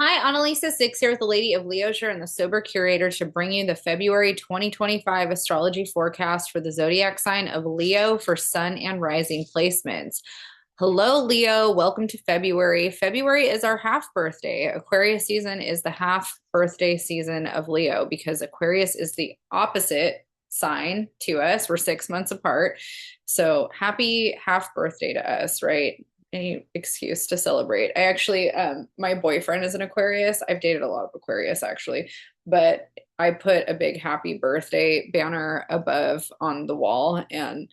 Hi, Analisa Six here with the Lady of Leisure and the Sober Curator to bring you the February 2025 astrology forecast for the zodiac sign of Leo for sun and rising placements. Hello, Leo. Welcome to February. February is our half birthday. Aquarius season is the half birthday season of Leo because Aquarius is the opposite sign to us. We're 6 months apart. So happy half birthday to us, right? Any excuse to celebrate. I actually, my boyfriend is an Aquarius. I've dated a lot of Aquarius actually, but I put a big happy birthday banner above on the wall, and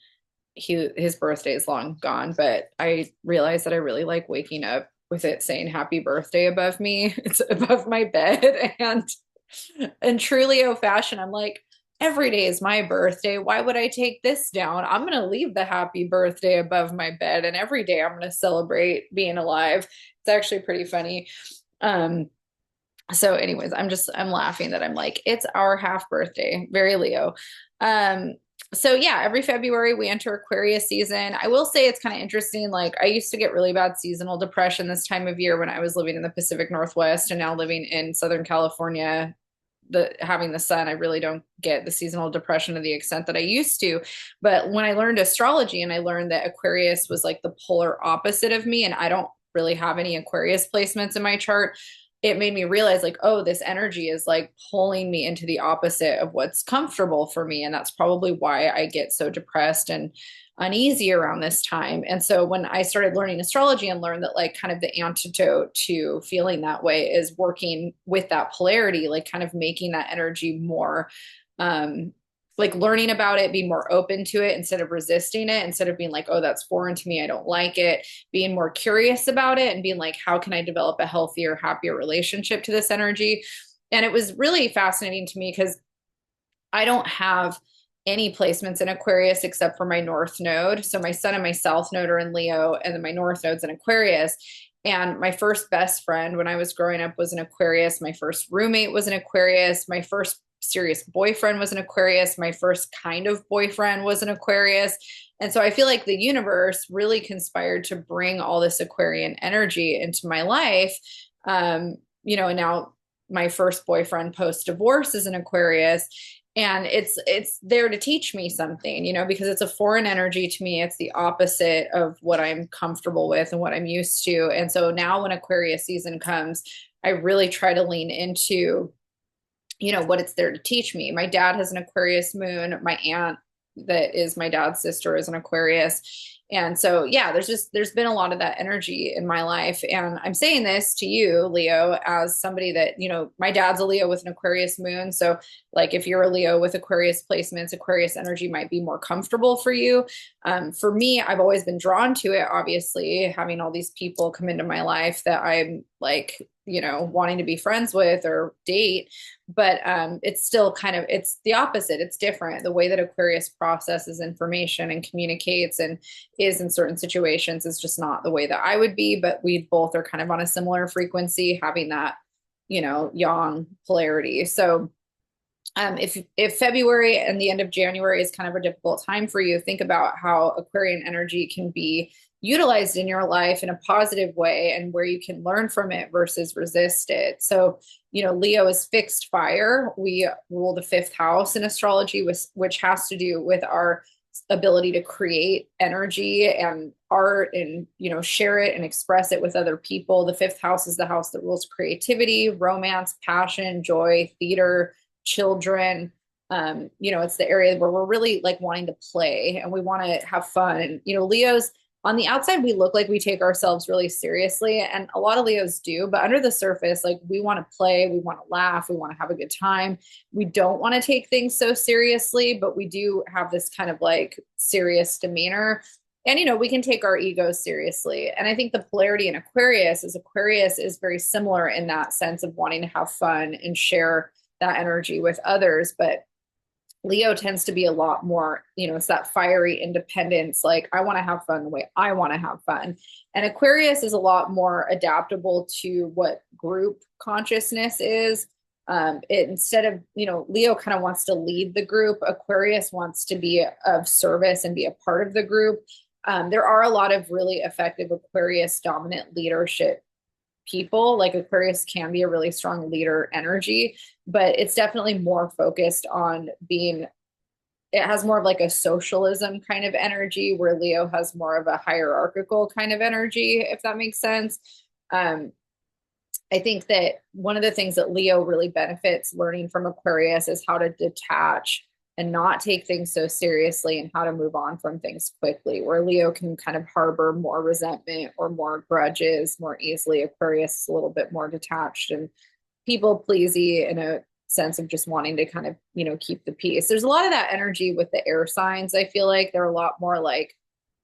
his birthday is long gone, but I realized that I really like waking up with it saying happy birthday above me. It's above my bed, and truly old fashioned, I'm like, every day is my birthday. Why would I take this down? I'm going to leave the happy birthday above my bed, and every day I'm going to celebrate being alive. It's actually pretty funny. Um, so anyways, I'm laughing that I'm like, it's our half birthday. Very Leo. Um, so yeah, every February we enter Aquarius season. I will say it's kind of interesting. Like I used to get really bad seasonal depression this time of year when I was living in the Pacific Northwest and now living in Southern California. The having the sun, I really don't get the seasonal depression to the extent that I used to. But when I learned astrology and I learned that Aquarius was like the polar opposite of me, and I don't really have any Aquarius placements in my chart, it made me realize like, oh, this energy is like pulling me into the opposite of what's comfortable for me. And that's probably why I get so depressed and uneasy around this time. And so when I started learning astrology and learned that like kind of the antidote to feeling that way is working with that polarity, like kind of making that energy more um like learning about it, being more open to it instead of resisting it, instead of being like, oh, that's foreign to me, I don't like it, being more curious about it and being like, how can I develop a healthier, happier relationship to this energy? And it was really fascinating to me because I don't have any placements in Aquarius except for my North node. So my Sun and my South node are in Leo, and then my North node's in Aquarius. And my first best friend when I was growing up was an Aquarius. My first roommate was an Aquarius. My first serious boyfriend was an Aquarius. My first kind of boyfriend was an Aquarius. And so I feel like the universe really conspired to bring all this Aquarian energy into my life. And now my first boyfriend post divorce is an Aquarius, and it's there to teach me something, because it's a foreign energy to me. It's the opposite of what I'm comfortable with and what I'm used to. And so now when Aquarius season comes, I really try to lean into what it's there to teach me. My dad has an Aquarius moon. My aunt, that is my dad's sister, is an Aquarius. And so, yeah, there's been a lot of that energy in my life. And I'm saying this to you, Leo, as somebody that, my dad's a Leo with an Aquarius moon. So, like, if you're a Leo with Aquarius placements, Aquarius energy might be more comfortable for you. For me, I've always been drawn to it, obviously, having all these people come into my life that I'm like, wanting to be friends with or date. But it's still it's the opposite. It's different. The way that Aquarius processes information and communicates and is in certain situations is just not the way that I would be. But we both are kind of on a similar frequency, having that, yang polarity. So if February and the end of January is kind of a difficult time for you, think about how Aquarian energy can be utilized in your life in a positive way and where you can learn from it versus resist it. So, Leo is fixed fire. We rule the fifth house in astrology, which has to do with our ability to create energy and art and, share it and express it with other people. The fifth house is the house that rules creativity, romance, passion, joy, theater, children. It's the area where we're really like wanting to play and we want to have fun. And, Leos, on the outside, we look like we take ourselves really seriously, and a lot of Leos do, but under the surface, like we want to play, we want to laugh, we want to have a good time. We don't want to take things so seriously, but we do have this kind of like serious demeanor. And, we can take our egos seriously. And I think the polarity in Aquarius is very similar in that sense of wanting to have fun and share that energy with others. But Leo tends to be a lot more, it's that fiery independence. Like, I want to have fun the way I want to have fun. And Aquarius is a lot more adaptable to what group consciousness is. Instead of, Leo kind of wants to lead the group, Aquarius wants to be of service and be a part of the group. There are a lot of really effective Aquarius dominant leadership people. Like Aquarius can be a really strong leader energy, but it's definitely more focused on being, it has more of like a socialism kind of energy, where Leo has more of a hierarchical kind of energy, if that makes sense. Um, I think that one of the things that Leo really benefits learning from Aquarius is how to detach and not take things so seriously, and how to move on from things quickly, where Leo can kind of harbor more resentment or more grudges more easily. Aquarius is a little bit more detached and people pleasy in a sense of just wanting to kind of, keep the peace. There's a lot of that energy with the air signs. I feel like they're a lot more like,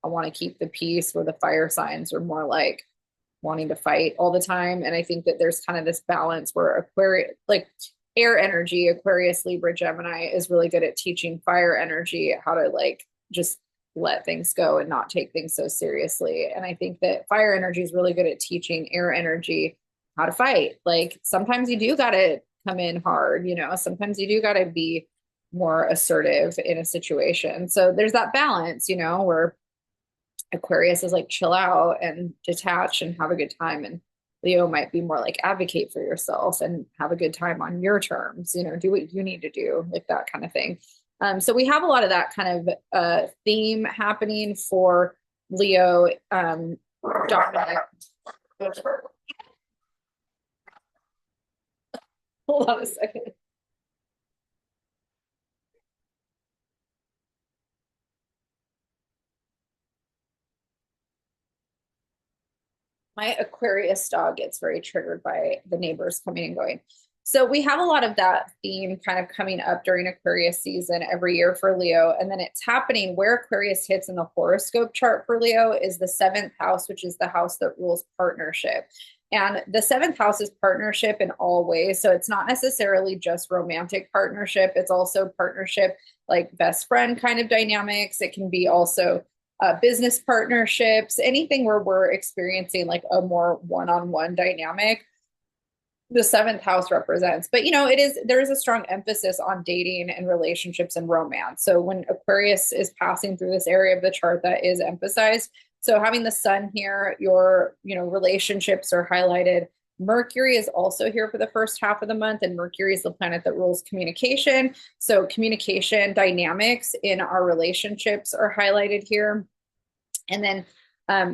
I want to keep the peace, where the fire signs are more like wanting to fight all the time. And I think that there's kind of this balance where Aquarius, like air energy, Aquarius, Libra, Gemini, is really good at teaching fire energy how to like just let things go and not take things so seriously. And I think that fire energy is really good at teaching air energy how to fight. Like sometimes you do got to come in hard, sometimes you do got to be more assertive in a situation. So there's that balance, where Aquarius is like chill out and detach and have a good time. And Leo might be more like advocate for yourself and have a good time on your terms, do what you need to do, like that kind of thing. So we have a lot of that kind of theme happening for Leo. Dominic, hold on a second. My Aquarius dog gets very triggered by the neighbors coming and going. So we have a lot of that theme kind of coming up during Aquarius season every year for Leo. And then it's happening where Aquarius hits in the horoscope chart for Leo is the seventh house, which is the house that rules partnership. And the seventh house is partnership in all ways. So it's not necessarily just romantic partnership. It's also partnership like best friend kind of dynamics. It can be also business partnerships, anything where we're experiencing like a more one-on-one dynamic, the seventh house represents. But there is a strong emphasis on dating and relationships and romance. So when Aquarius is passing through this area of the chart, that is emphasized. So having the sun here, your relationships are highlighted. Mercury is also here for the first half of the month, and Mercury is the planet that rules communication. So communication dynamics in our relationships are highlighted here. And then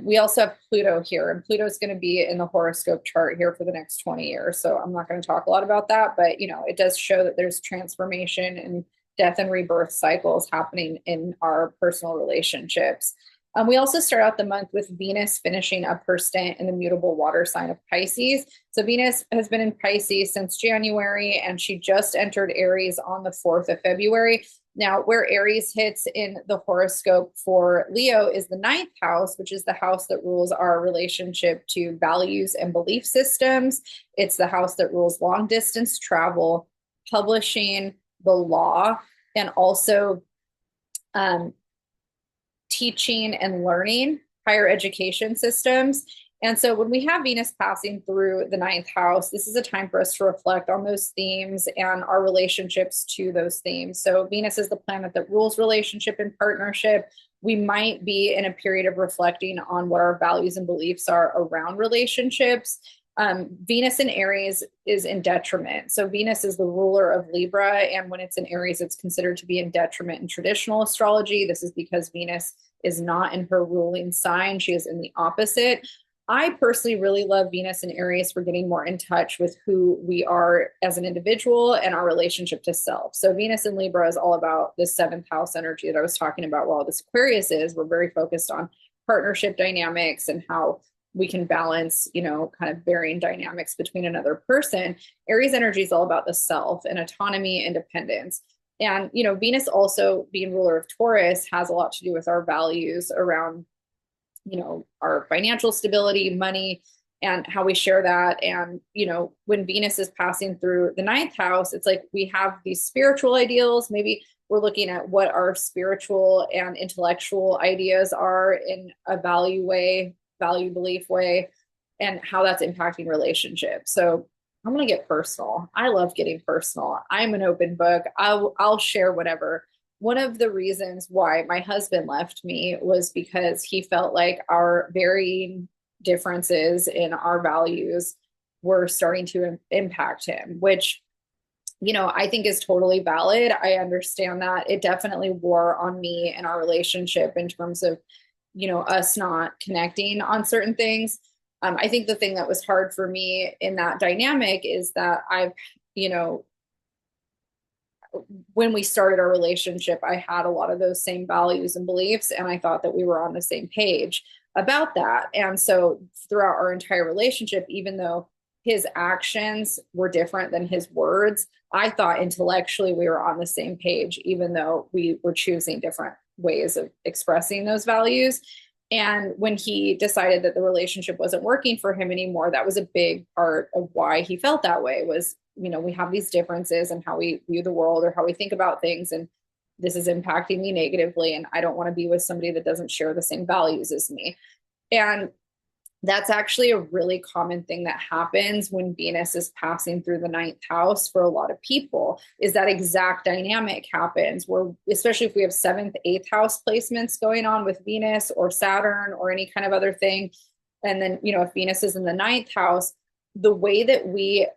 we also have Pluto here, and Pluto is going to be in the horoscope chart here for the next 20 years. So I'm not going to talk a lot about that, but it does show that there's transformation and death and rebirth cycles happening in our personal relationships. We also start out the month with Venus finishing up her stint in the mutable water sign of Pisces. So Venus has been in Pisces since January, and she just entered Aries on the 4th of February. Now, where Aries hits in the horoscope for Leo is the ninth house, which is the house that rules our relationship to values and belief systems. It's the house that rules long distance travel, publishing, the law, and also teaching and learning, higher education systems. And so when we have Venus passing through the ninth house, this is a time for us to reflect on those themes and our relationships to those themes. So Venus is the planet that rules relationship and partnership. We might be in a period of reflecting on what our values and beliefs are around relationships. Venus in Aries is in detriment. So Venus is the ruler of Libra. And when it's in Aries, it's considered to be in detriment in traditional astrology. This is because Venus is not in her ruling sign. She is in the opposite. I personally really love Venus in Aries for getting more in touch with who we are as an individual and our relationship to self. So Venus in Libra is all about the seventh house energy that I was talking about. While this Aquarius is, we're very focused on partnership dynamics and how we can balance, kind of varying dynamics between another person. Aries energy is all about the self and autonomy, independence. And, Venus also being ruler of Taurus has a lot to do with our values around, our financial stability, money, and how we share that. And, when Venus is passing through the ninth house, it's like we have these spiritual ideals. Maybe we're looking at what our spiritual and intellectual ideas are in a value belief way, and how that's impacting relationships. So I'm going to get personal. I love getting personal. I'm an open book. I'll share whatever. One of the reasons why my husband left me was because he felt like our varying differences in our values were starting to impact him, which, I think is totally valid. I understand that. It definitely wore on me and our relationship in terms of, us not connecting on certain things. I think the thing that was hard for me in that dynamic is that you know, when we started our relationship, I had a lot of those same values and beliefs, and I thought that we were on the same page about that. And so throughout our entire relationship, even though his actions were different than his words, I thought intellectually we were on the same page, even though we were choosing different ways of expressing those values. And when he decided that the relationship wasn't working for him anymore, that was a big part of why he felt that way was, we have these differences in how we view the world or how we think about things. And this is impacting me negatively. And I don't want to be with somebody that doesn't share the same values as me. And that's actually a really common thing that happens when Venus is passing through the ninth house for a lot of people, is that exact dynamic happens where, especially if we have seventh, eighth house placements going on with Venus or Saturn or any kind of other thing. And then, if Venus is in the ninth house, the way that we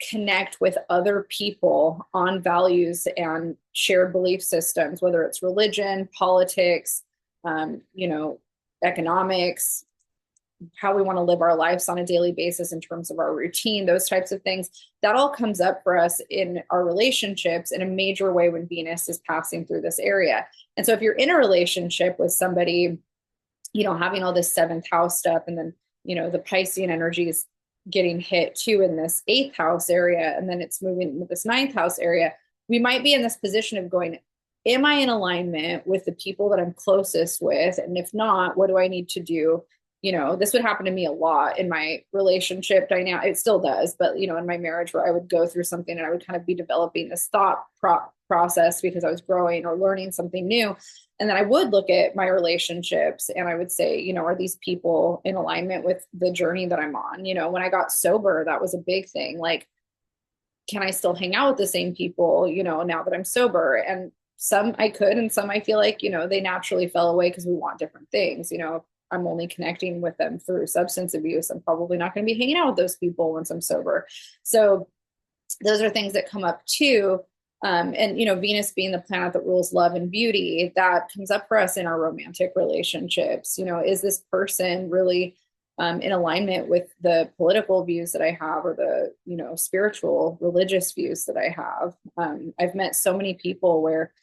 connect with other people on values and shared belief systems, whether it's religion, politics, economics, how we want to live our lives on a daily basis in terms of our routine, those types of things, that all comes up for us in our relationships in a major way when Venus is passing through this area. And so if you're in a relationship with somebody, having all this seventh house stuff, and then, the Piscean energy is getting hit too in this eighth house area, and then it's moving into this ninth house area, we might be in this position of going, am I in alignment with the people that I'm closest with? And if not, what do I need to do? This would happen to me a lot in my relationship dynamic. It still does, but, in my marriage, where I would go through something and I would kind of be developing this thought process because I was growing or learning something new. And then I would look at my relationships and I would say, are these people in alignment with the journey that I'm on? When I got sober, that was a big thing. Like, can I still hang out with the same people, now that I'm sober? And some I could, and some I feel like, they naturally fell away because we want different things. I'm only connecting with them through substance abuse, I'm probably not going to be hanging out with those people once I'm sober. So those are things that come up too. And, Venus being the planet that rules love and beauty, that comes up for us in our romantic relationships. Is this person really in alignment with the political views that I have, or the, spiritual, religious views that I have? I've met so many people where,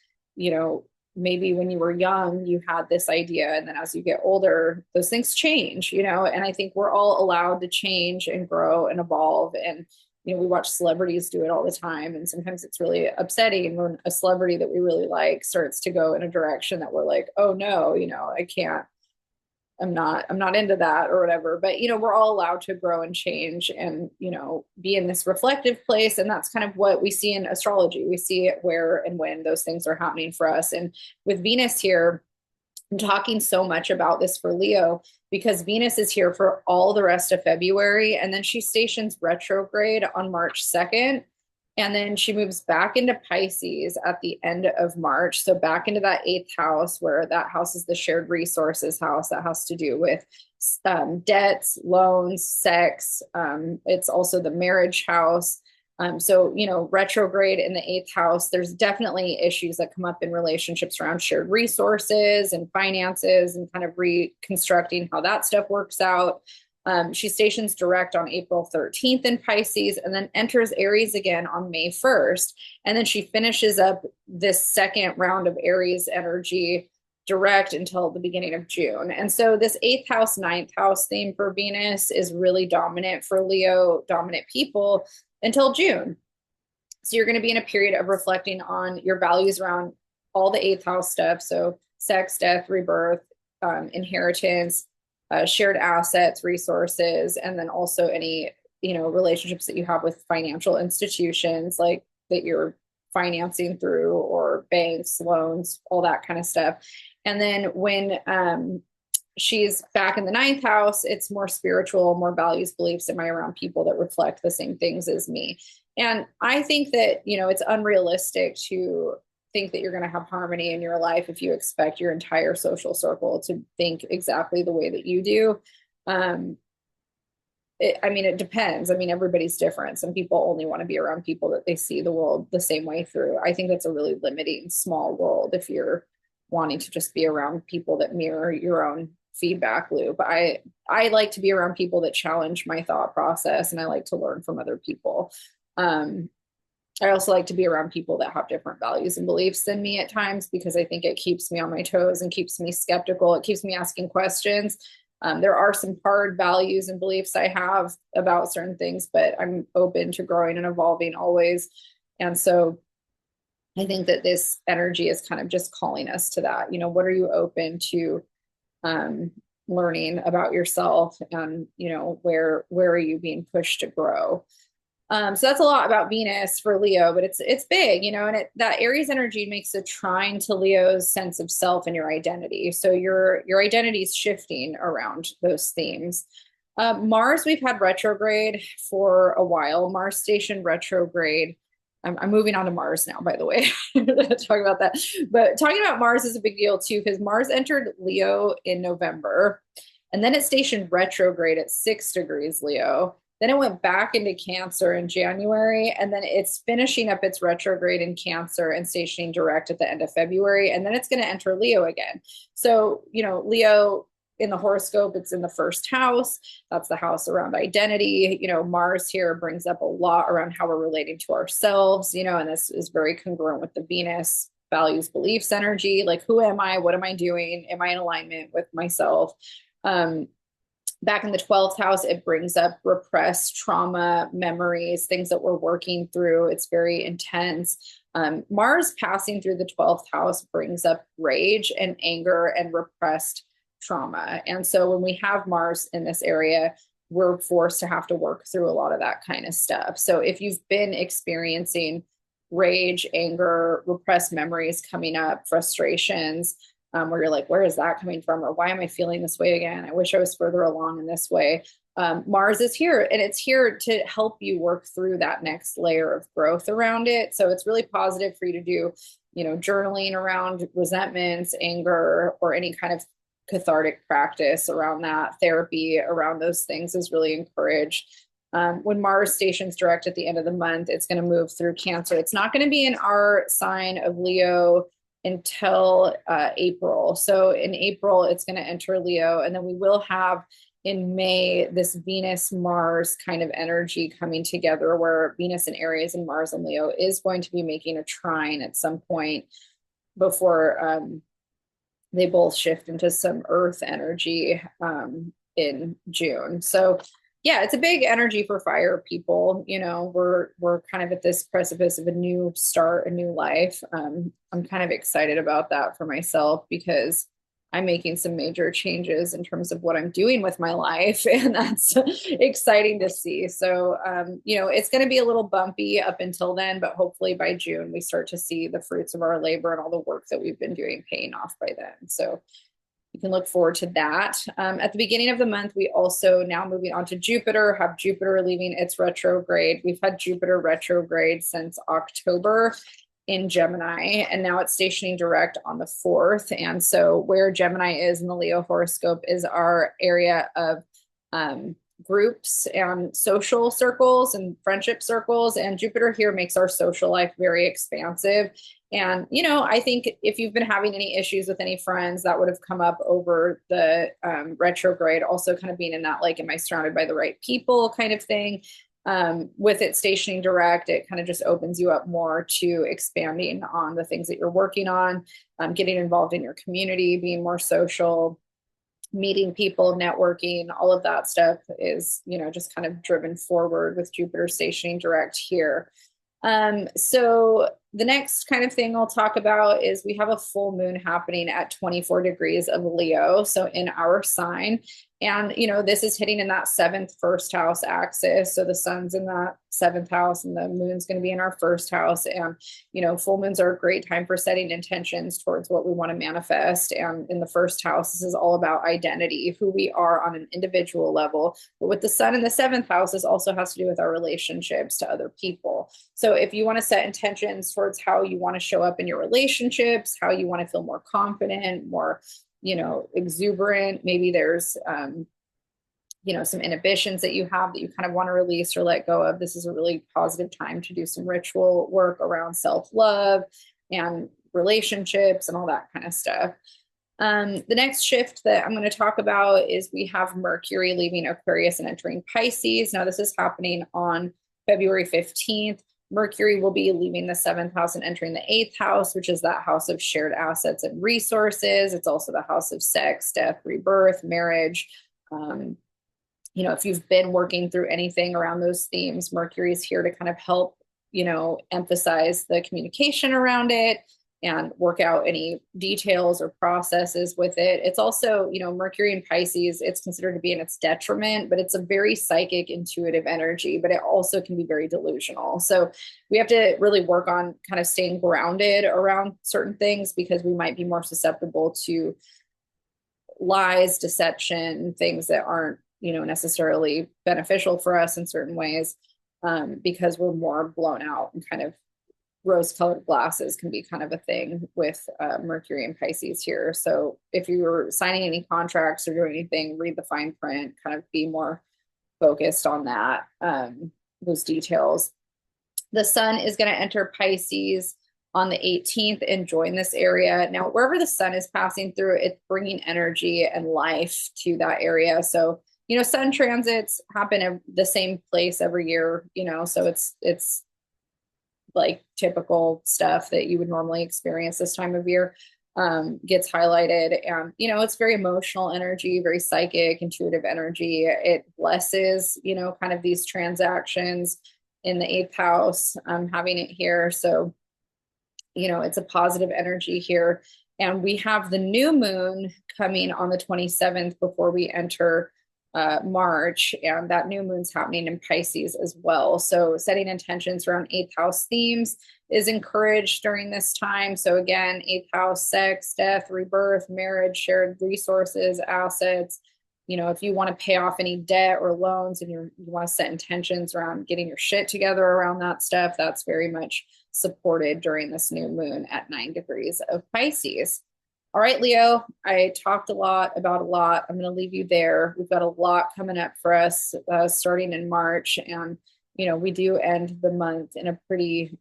maybe when you were young, you had this idea, and then as you get older, those things change, and I think we're all allowed to change and grow and evolve. And, we watch celebrities do it all the time. And sometimes it's really upsetting when a celebrity that we really like starts to go in a direction that we're like, oh no, I can't, I'm not into that or whatever. But, we're all allowed to grow and change and, be in this reflective place. And that's kind of what we see in astrology. We see it where and when those things are happening for us. And with Venus here, I'm talking so much about this for Leo because Venus is here for all the rest of February. And then she stations retrograde on March 2nd. And then she moves back into Pisces at the end of March. So back into that eighth house, where that house is the shared resources house that has to do with debts, loans, sex. It's also the marriage house. So, retrograde in the eighth house, there's definitely issues that come up in relationships around shared resources and finances and kind of reconstructing how that stuff works out. She stations direct on April 13th in Pisces, and then enters Aries again on May 1st. And then she finishes up this second round of Aries energy direct until the beginning of June. And so this eighth house, ninth house theme for Venus is really dominant for Leo, dominant people until June. So you're going to be in a period of reflecting on your values around all the eighth house stuff. So sex, death, rebirth, inheritance, shared assets, resources, and then also any, relationships that you have with financial institutions, like that you're financing through, or banks, loans, all that kind of stuff. And then when she's back in the ninth house, it's more spiritual, more values, beliefs. Am I around people that reflect the same things as me? And I think that, it's unrealistic to think that you're going to have harmony in your life if you expect your entire social circle to think exactly the way that you do. Um, I mean, it depends. I mean, everybody's different. Some people only want to be around people that they see the world the same way through. I think that's a really limiting small world if you're wanting to just be around people that mirror your own feedback loop. I like to be around people that challenge my thought process, and I like to learn from other people. Um, I also like to be around people that have different values and beliefs than me at times because I think it keeps me on my toes and keeps me skeptical. It keeps me asking questions. There are some hard values and beliefs I have about certain things, but I'm open to growing and evolving always. And so I think that this energy is kind of just calling us to that. You know, what are you open to um, learning about yourself, and where are you being pushed to grow? So that's a lot about Venus for Leo, but it's big, and that Aries energy makes a trine to Leo's sense of self and your identity. So your identity is shifting around those themes. Mars, we've had retrograde for a while. Mars station retrograde. I'm moving on to Mars now, by the way. Talk about that. But talking about Mars is a big deal too, because Mars entered Leo in November, and then it stationed retrograde at 6 degrees Leo. Then it went back into Cancer in January, and then it's finishing up its retrograde in Cancer and stationing direct at the end of February. And then it's going to enter Leo again. So, Leo in the horoscope, it's in the first house. That's the house around identity. Mars here brings up a lot around how we're relating to ourselves, and this is very congruent with the Venus values, beliefs energy. Like, who am I? What am I doing? Am I in alignment with myself? Back in the 12th house, it brings up repressed trauma, memories, things that we're working through. It's very intense. Mars passing through the 12th house brings up rage and anger and repressed trauma. And so when we have Mars in this area, we're forced to have to work through a lot of that kind of stuff. So if you've been experiencing rage, anger, repressed memories coming up, frustrations, where you're like, where is that coming from? Or why am I feeling this way again? I wish I was further along in this way. Mars is here, and it's here to help you work through that next layer of growth around it. So it's really positive for you to do, journaling around resentments, anger, or any kind of cathartic practice around that. Therapy around those things is really encouraged. When Mars stations direct at the end of the month, it's going to move through Cancer. It's not going to be in our sign of Leo until April. So in April, it's going to enter Leo. And then we will have in May this Venus Mars kind of energy coming together, where Venus in Aries and Mars in Leo is going to be making a trine at some point before they both shift into some Earth energy in June. So yeah, it's a big energy for fire people. We're kind of at this precipice of a new start, a new life. I'm kind of excited about that for myself because I'm making some major changes in terms of what I'm doing with my life, and that's exciting to see. So, it's going to be a little bumpy up until then, but hopefully by June we start to see the fruits of our labor and all the work that we've been doing paying off by then. So you can look forward to that. At the beginning of the month, we also, now moving on to Jupiter, have Jupiter leaving its retrograde. We've had Jupiter retrograde since October in Gemini, and now it's stationing direct on the 4th. And so where Gemini is in the Leo horoscope is our area of groups and social circles and friendship circles. And Jupiter here makes our social life very expansive. And, I think if you've been having any issues with any friends, that would have come up over the retrograde, also kind of being in that, like, am I surrounded by the right people kind of thing. With it stationing direct, it kind of just opens you up more to expanding on the things that you're working on, getting involved in your community, being more social, meeting people, networking, all of that stuff is, just kind of driven forward with Jupiter stationing direct here. So the next kind of thing I'll talk about is we have a full moon happening at 24 degrees of Leo, so in our sign. And, this is hitting in that 7th first house axis. So the sun's in that 7th house and the moon's going to be in our first house. And, full moons are a great time for setting intentions towards what we want to manifest. And in the first house, this is all about identity, who we are on an individual level. But with the sun in the 7th house, this also has to do with our relationships to other people. So if you want to set intentions towards how you want to show up in your relationships, how you want to feel more confident, more exuberant. Maybe there's some inhibitions that you have that you kind of want to release or let go of. This is a really positive time to do some ritual work around self-love and relationships and all that kind of stuff. The next shift that I'm going to talk about is we have Mercury leaving Aquarius and entering Pisces. Now, this is happening on February 15th. Mercury will be leaving the seventh house and entering the eighth house, which is that house of shared assets and resources. It's also the house of sex, death, rebirth, marriage. If you've been working through anything around those themes, Mercury is here to kind of help, emphasize the communication around it and work out any details or processes with it. It's also, Mercury in Pisces, it's considered to be in its detriment, but it's a very psychic, intuitive energy, but it also can be very delusional. So we have to really work on kind of staying grounded around certain things because we might be more susceptible to lies, deception, things that aren't, necessarily beneficial for us in certain ways, because we're more blown out and kind of rose-colored glasses can be kind of a thing with Mercury and Pisces here. So if you're signing any contracts or doing anything, read the fine print, kind of be more focused on that, those details. The sun is going to enter Pisces on the 18th and join this area. Now, wherever the sun is passing through, it's bringing energy and life to that area. So, sun transits happen in the same place every year, so it's like typical stuff that you would normally experience this time of year, gets highlighted. And, it's very emotional energy, very psychic, intuitive energy. It blesses, kind of these transactions in the eighth house, having it here. So, it's a positive energy here. And we have the new moon coming on the 27th before we enter March, and that new moon's happening in Pisces as well. So setting intentions around eighth house themes is encouraged during this time. So again, eighth house, sex, death, rebirth, marriage, shared resources, assets. If you want to pay off any debt or loans and you want to set intentions around getting your shit together around that stuff, that's very much supported during this new moon at 9 degrees of Pisces. All right, Leo, I talked a lot about a lot. I'm going to leave you there. We've got a lot coming up for us starting in March. And, we do end the month in a pretty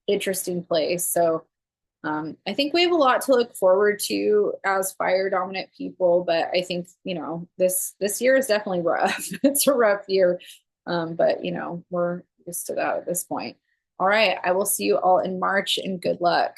interesting place. So I think we have a lot to look forward to as fire dominant people. But I think, this year is definitely rough. It's a rough year. But, we're used to that at this point. All right. I will see you all in March and good luck.